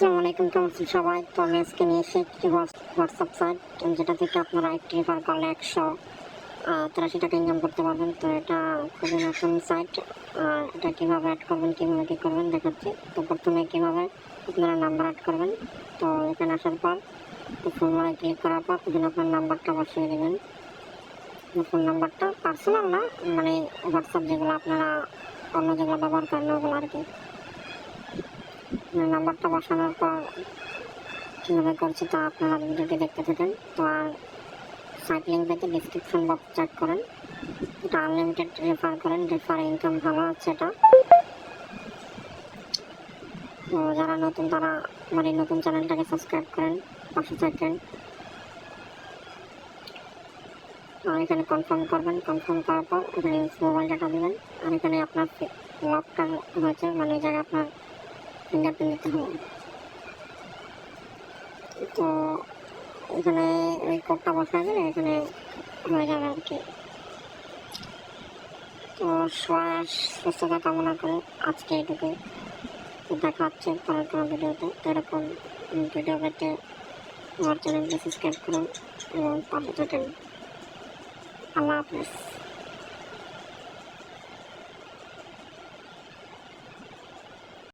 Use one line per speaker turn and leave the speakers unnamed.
আসসালামু আলাইকুম, কেমন আছেন সবাই? তো আমি আজকে নিয়ে এসে একটি হোয়াটসঅ্যাপ সাইট যেটা থেকে আপনারা একটি রেফার করলে 183 টাকা ইনকাম করতে পারবেন। তো এটা খুবই নতুন সাইট। এটা কীভাবে অ্যাড করবেন, কীভাবে কী করবেন দেখাচ্ছি। তো প্রথমে কীভাবে আপনারা নাম্বার অ্যাড করবেন। তো এখানে আসার পর ফোন ক্লিক করার পর এখানে আপনার নাম্বারটা বসিয়ে দেবেন। ফোন নাম্বারটা পার্সোনাল না, মানে হোয়াটসঅ্যাপ যেগুলো আপনারা অন্য যেগুলো ব্যবহার করেন ওগুলো আর কি। নাম্বারটা বসানোর পর কীভাবে করছি তা আপনারা ভিডিওটি দেখতে থাকেন। তো আর সাইট লিঙ্ক পেতে ডিসক্রিপশন বক্স চেক করেন। এটা আনলিমিটেড রেফার করেন, রেফার ইনকাম ভালো আছে এটা। তো যারা নতুন তারা আমার এই নতুন চ্যানেলটাকে সাবস্ক্রাইব করেন, পাশে থাকেন। আর এখানে কনফার্ম করবেন, কনফার্ম করার পর এখানে মোবাইল ডাটা দেবেন। আর এখানে আপনার লকটা হয়েছে, মানে এই জায়গায় আপনার ফিঙ্গারপ্রিন্ট দিতে হবে। তো এখানে এই কোডটা বসায় দিলে এখানে হয়ে যাবে আর কি। তো সবাই সুস্থতা কামনা করে আজকে এটুকুই। দেখা হচ্ছে পরের কোনো ভিডিওতে। তো এরকম ভিডিও পেতে আমার চ্যানেলকে সাবস্ক্রাইব করুন এবং পাশে থাকেন। আল্লাহ হাফেজ।